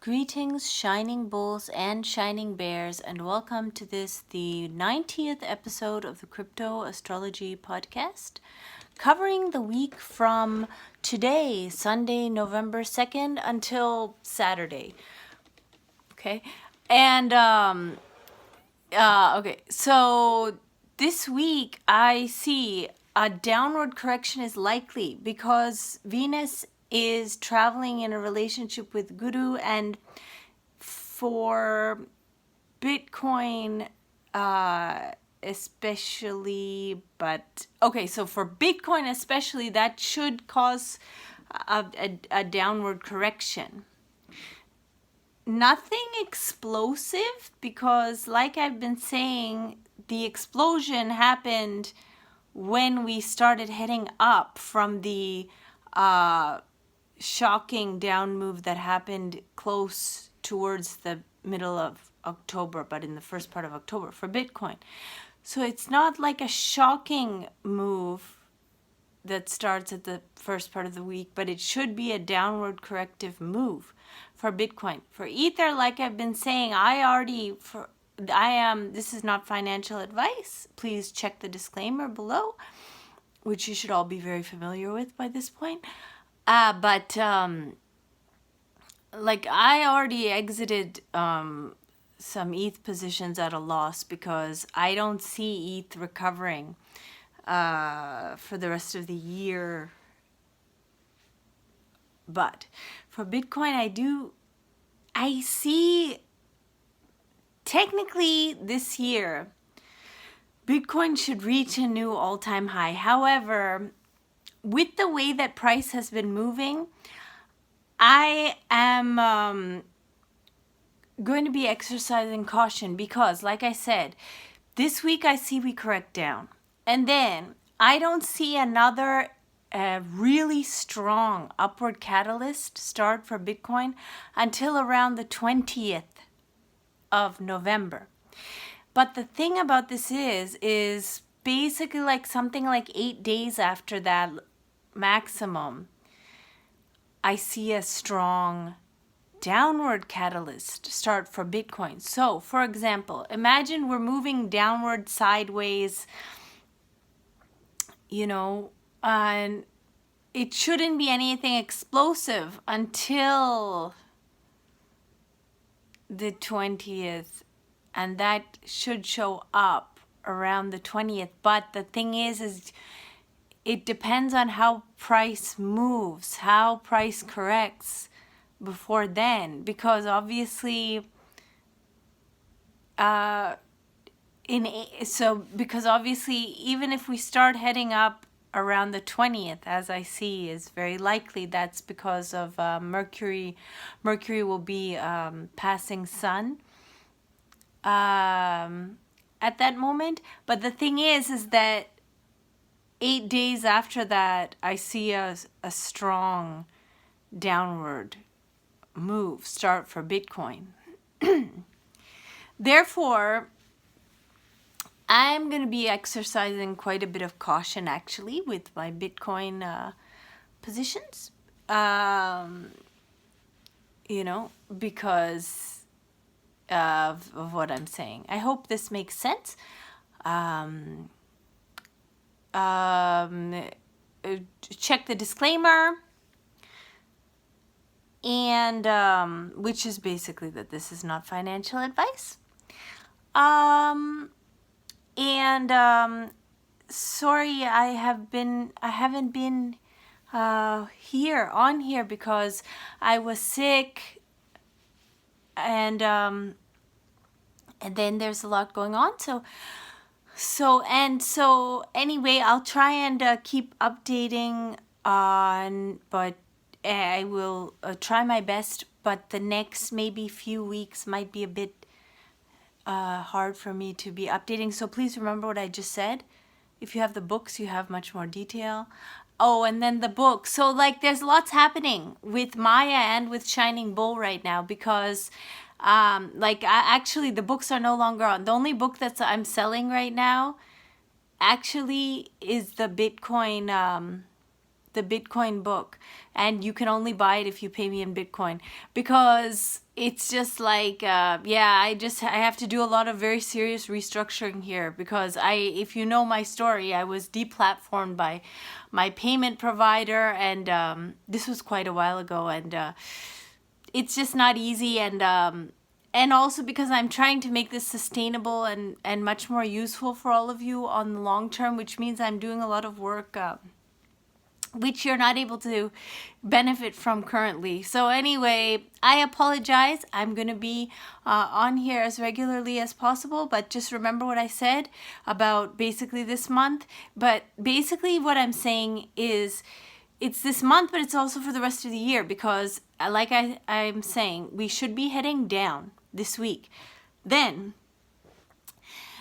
Greetings, shining bulls and shining bears, and welcome to the 90th episode of the Crypto Astrology podcast, covering the week from today, Sunday, November 2nd, until Saturday. Okay, and so this week I see a downward correction is likely because Venus is traveling in a relationship with Guru, and for Bitcoin especially, so for Bitcoin especially, that should cause a downward correction. Nothing explosive, because like I've been saying, the explosion happened when we started heading up from the shocking down move that happened close towards the middle of October, but in the first part of October for Bitcoin. So it's not like a shocking move that starts at the first part of the week, but it should be a downward corrective move for Bitcoin. For Ether, like I've been saying, this is not financial advice. Please check the disclaimer below, which you should all be very familiar with by this point. But I already exited some ETH positions at a loss because I don't see ETH recovering for the rest of the year. But for Bitcoin, I see technically this year Bitcoin should reach a new all-time high. However, with the way that price has been moving, I am going to be exercising caution because, like I said, this week I see we correct down. And then I don't see another really strong upward catalyst start for Bitcoin until around the 20th of November. But the thing about this is basically like something like 8 days after that maximum, I see a strong downward catalyst start for Bitcoin. So, for example, imagine we're moving downward sideways, and it shouldn't be anything explosive until the 20th, and that should show up around the 20th. But the thing is it depends on how price moves, how price corrects before then, because obviously even if we start heading up around the 20th, as I see is very likely, that's because of Mercury will be passing Sun at that moment. But the thing is that 8 days after that, I see a strong downward move start for Bitcoin. Therefore, I'm going to be exercising quite a bit of caution actually with my Bitcoin positions, because of what I'm saying. I hope this makes sense. Check the disclaimer, and which is basically that this is not financial advice. Sorry, I haven't been here because I was sick, and then there's a lot going on. So anyway, I'll try and keep updating but I will try my best, but the next maybe few weeks might be a bit hard for me to be updating. So please remember what I just said. If you have the books, you have much more detail. Oh, and then the book. So there's lots happening with Maya and with Shining Bull right now because actually the books are no longer on. The only book that I'm selling right now actually is the Bitcoin the Bitcoin book, and you can only buy it if you pay me in Bitcoin, because it's just like, yeah, I have to do a lot of very serious restructuring here, because if you know my story, I was deplatformed by my payment provider, and this was quite a while ago, and it's just not easy, and also because I'm trying to make this sustainable and much more useful for all of you on the long term, which means I'm doing a lot of work which you're not able to benefit from currently. So anyway, I apologize. I'm going to be on here as regularly as possible, but just remember what I said about basically this month. But basically what I'm saying is it's this month, but it's also for the rest of the year, because like I'm saying, we should be heading down this week. Then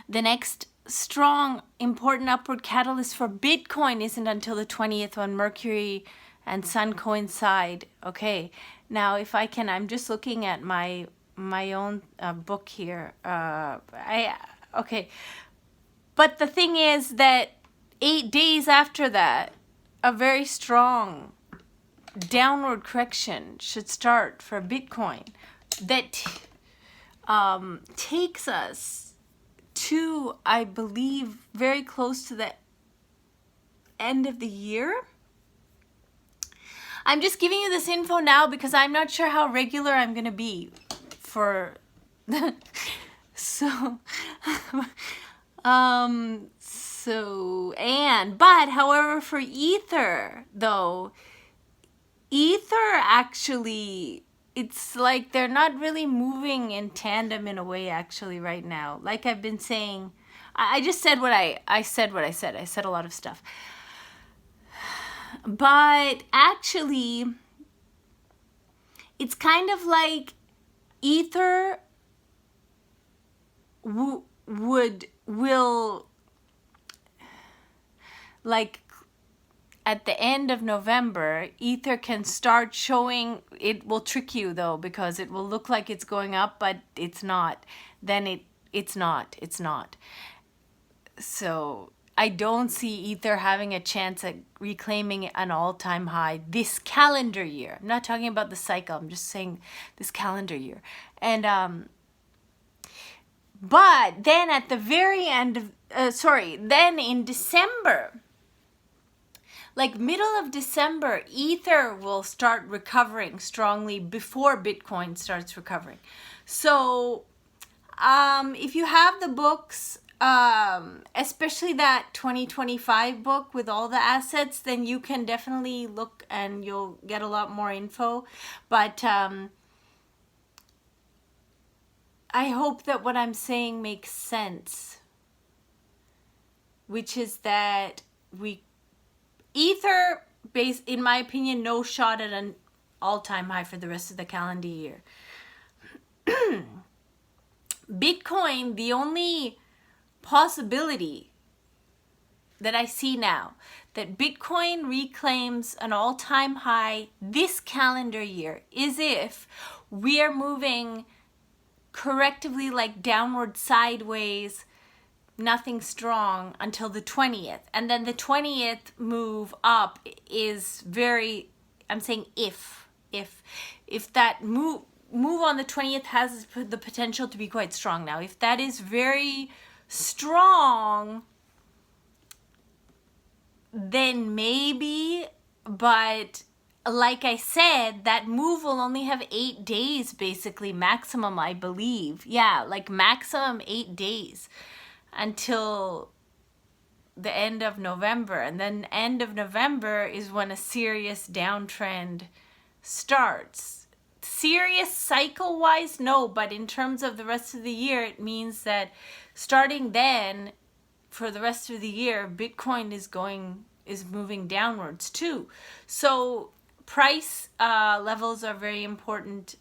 the next strong, important upward catalyst for Bitcoin isn't until the 20th, when Mercury and Sun coincide. Okay, now if I can, I'm just looking at my own book here. Okay, but the thing is that 8 days after that, a very strong downward correction should start for Bitcoin that takes us to, I believe, very close to the end of the year. I'm just giving you this info now because I'm not sure how regular I'm going to be for so but however, for Ether though, Ether actually, it's like they're not really moving in tandem in a way actually right now. Like I've been saying, I just said what I said. I said a lot of stuff. But actually, it's kind of like Ether will like at the end of November, Ether can start showing. It will trick you though, because it will look like it's going up, but it's not. Then it's not. So I don't see Ether having a chance at reclaiming an all-time high this calendar year. I'm not talking about the cycle. I'm just saying this calendar year. And but then at the very end of then in December, like middle of December, Ether will start recovering strongly before Bitcoin starts recovering. So if you have the books, especially that 2025 book with all the assets, then you can definitely look and you'll get a lot more info. But I hope that what I'm saying makes sense, which is that Ether, in my opinion, no shot at an all-time high for the rest of the calendar year. Bitcoin, the only possibility that I see now that Bitcoin reclaims an all-time high this calendar year is if we are moving correctively, like downward sideways, nothing strong until the 20th. And then the 20th move up is very, I'm saying if that move on the 20th has the potential to be quite strong. Now, if that is very strong, then maybe, but like I said, that move will only have 8 days basically maximum, I believe. Yeah, like maximum 8 days until the end of November. And then end of November is when a serious downtrend starts. Serious cycle-wise, no, but in terms of the rest of the year, it means that starting then, for the rest of the year, Bitcoin is moving downwards too. So price levels are very important,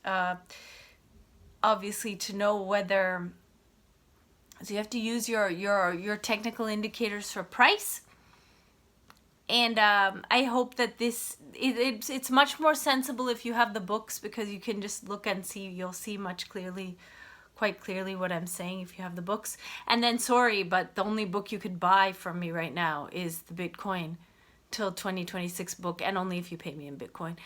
obviously, to know whether. So you have to use your technical indicators for price. And I hope that it's much more sensible if you have the books, because you can just look and see, you'll see quite clearly what I'm saying if you have the books. And then sorry, but the only book you could buy from me right now is the Bitcoin till 2026 book, and only if you pay me in Bitcoin.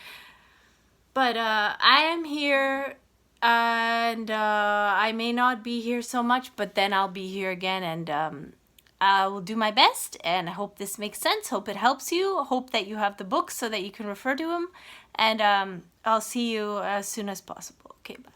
But I am here, and I may not be here so much, but then I'll be here again, and I will do my best, and I hope this makes sense. Hope it helps you. Hope that you have the books so that you can refer to them, and I'll see you as soon as possible. Okay, bye.